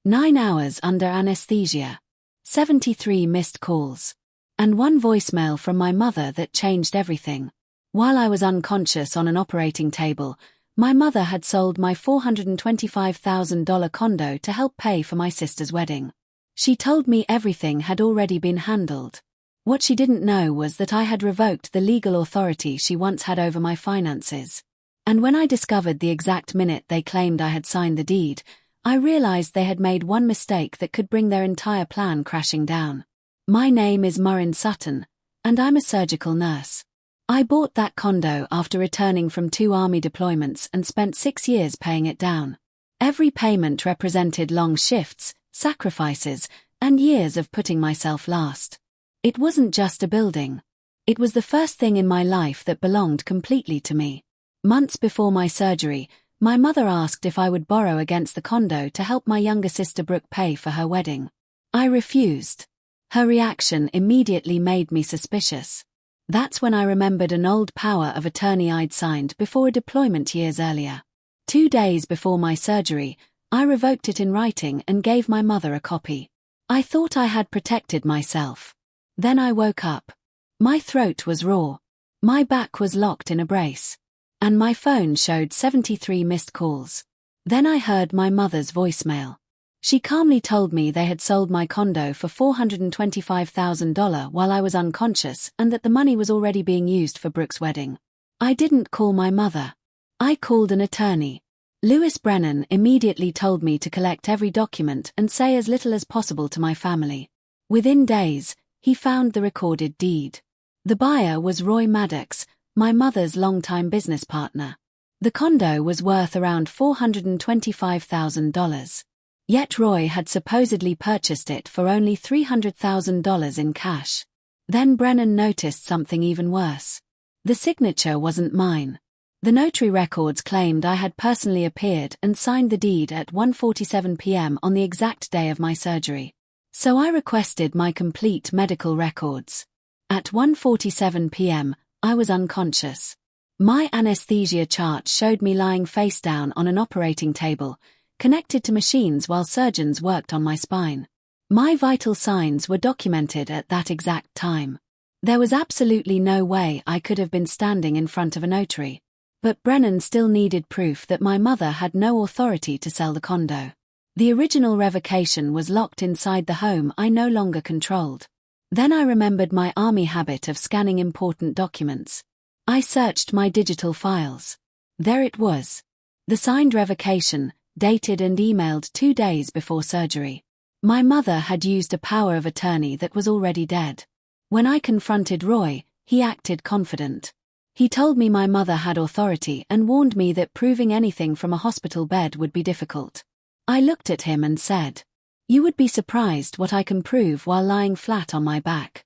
9 hours under anesthesia. 73 missed calls. And one voicemail from my mother that changed everything. While I was unconscious on an operating table, my mother had sold my $425,000 condo to help pay for my sister's wedding. She told me everything had already been handled. What she didn't know was that I had revoked the legal authority she once had over my finances. And when I discovered the exact minute they claimed I had signed the deed, I realized they had made one mistake that could bring their entire plan crashing down. My name is Maureen Sutton, and I'm a surgical nurse. I bought that condo after returning from 2 army deployments and spent 6 years paying it down. Every payment represented long shifts, sacrifices, and years of putting myself last. It wasn't just a building. It was the first thing in my life that belonged completely to me. Months before my surgery, my mother asked if I would borrow against the condo to help my younger sister Brooke pay for her wedding. I refused. Her reaction immediately made me suspicious. That's when I remembered an old power of attorney I'd signed before a deployment years earlier. 2 days before my surgery, I revoked it in writing and gave my mother a copy. I thought I had protected myself. Then I woke up. My throat was raw. My back was locked in a brace. And my phone showed 73 missed calls. Then I heard my mother's voicemail. She calmly told me they had sold my condo for $425,000 while I was unconscious and that the money was already being used for Brooke's wedding. I didn't call my mother. I called an attorney. Lewis Brennan immediately told me to collect every document and say as little as possible to my family. Within days, he found the recorded deed. The buyer was Roy Maddox, my mother's longtime business partner. The condo was worth around $425,000. Yet Roy had supposedly purchased it for only $300,000 in cash. Then Brennan noticed something even worse. The signature wasn't mine. The notary records claimed I had personally appeared and signed the deed at 1:47 p.m. on the exact day of my surgery. So I requested my complete medical records. At 1:47 p.m., I was unconscious. My anesthesia chart showed me lying face down on an operating table, connected to machines while surgeons worked on my spine. My vital signs were documented at that exact time. There was absolutely no way I could have been standing in front of a notary. But Brennan still needed proof that my mother had no authority to sell the condo. The original revocation was locked inside the home I no longer controlled. Then I remembered my army habit of scanning important documents. I searched my digital files. There it was. The signed revocation, dated and emailed 2 days before surgery. My mother had used a power of attorney that was already dead. When I confronted Roy, he acted confident. He told me my mother had authority and warned me that proving anything from a hospital bed would be difficult. I looked at him and said, "You would be surprised what I can prove while lying flat on my back."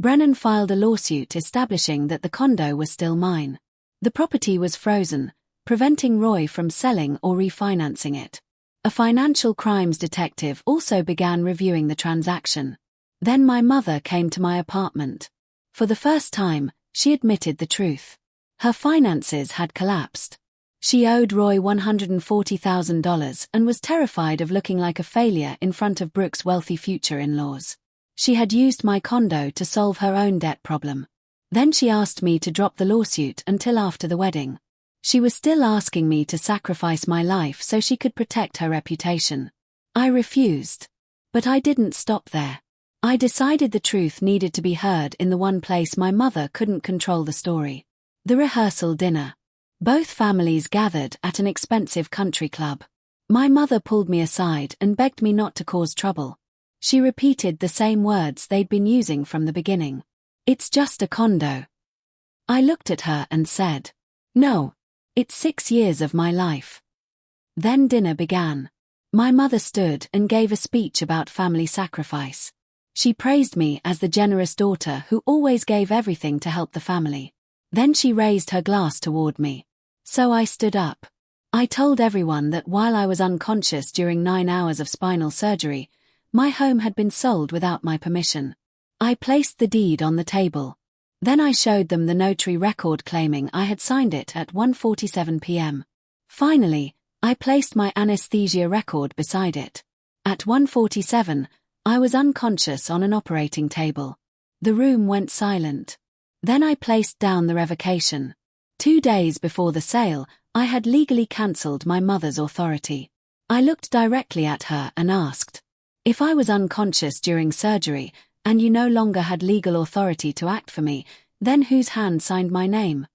Brennan filed a lawsuit establishing that the condo was still mine. The property was frozen, preventing Roy from selling or refinancing it. A financial crimes detective also began reviewing the transaction. Then my mother came to my apartment. For the first time, she admitted the truth. Her finances had collapsed. She owed Roy $140,000 and was terrified of looking like a failure in front of Brooke's wealthy future in-laws. She had used my condo to solve her own debt problem. Then she asked me to drop the lawsuit until after the wedding. She was still asking me to sacrifice my life so she could protect her reputation. I refused. But I didn't stop there. I decided the truth needed to be heard in the one place my mother couldn't control the story. The rehearsal dinner. Both families gathered at an expensive country club. My mother pulled me aside and begged me not to cause trouble. She repeated the same words they'd been using from the beginning. "It's just a condo." I looked at her and said, "No. It's 6 years of my life." Then dinner began. My mother stood and gave a speech about family sacrifice. She praised me as the generous daughter who always gave everything to help the family. Then she raised her glass toward me. So I stood up. I told everyone that while I was unconscious during 9 hours of spinal surgery, my home had been sold without my permission. I placed the deed on the table. Then I showed them the notary record claiming I had signed it at 1:47 p.m. Finally, I placed my anesthesia record beside it. At 1:47, I was unconscious on an operating table. The room went silent. Then I placed down the revocation. 2 days before the sale, I had legally cancelled my mother's authority. I looked directly at her and asked, "If I was unconscious during surgery, and you no longer had legal authority to act for me, then whose hand signed my name?"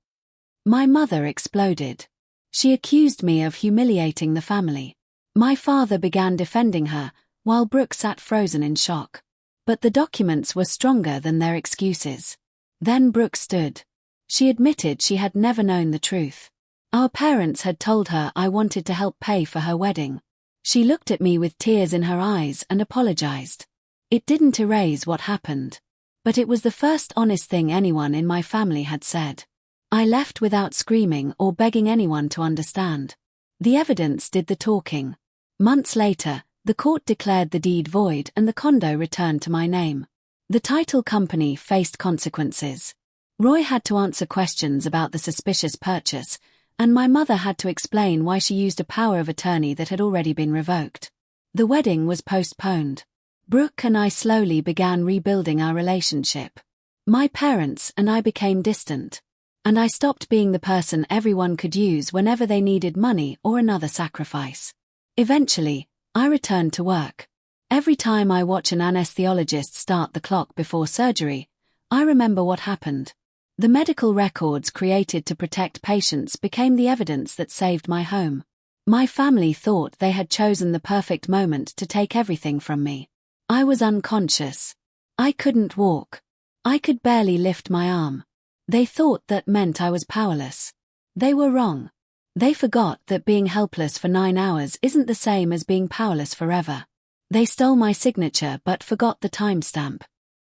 My mother exploded. She accused me of humiliating the family. My father began defending her, while Brooke sat frozen in shock. But the documents were stronger than their excuses. Then Brooke stood. She admitted she had never known the truth. Our parents had told her I wanted to help pay for her wedding. She looked at me with tears in her eyes and apologized. It didn't erase what happened. But it was the first honest thing anyone in my family had said. I left without screaming or begging anyone to understand. The evidence did the talking. Months later, the court declared the deed void and the condo returned to my name. The title company faced consequences. Roy had to answer questions about the suspicious purchase, and my mother had to explain why she used a power of attorney that had already been revoked. The wedding was postponed. Brooke and I slowly began rebuilding our relationship. My parents and I became distant. And I stopped being the person everyone could use whenever they needed money or another sacrifice. Eventually, I returned to work. Every time I watch an anesthesiologist start the clock before surgery, I remember what happened. The medical records created to protect patients became the evidence that saved my home. My family thought they had chosen the perfect moment to take everything from me. I was unconscious. I couldn't walk. I could barely lift my arm. They thought that meant I was powerless. They were wrong. They forgot that being helpless for 9 hours isn't the same as being powerless forever. They stole my signature but forgot the timestamp.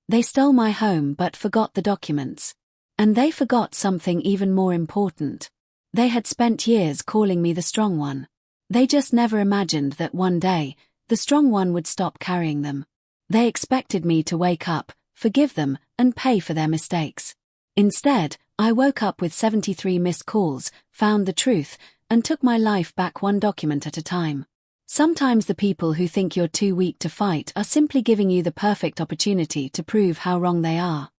They stole my home but forgot the documents. And they forgot something even more important. They had spent years calling me the strong one. They just never imagined that one day, the strong one would stop carrying them. They expected me to wake up, forgive them, and pay for their mistakes. Instead, I woke up with 73 missed calls, found the truth, and took my life back one document at a time. Sometimes the people who think you're too weak to fight are simply giving you the perfect opportunity to prove how wrong they are.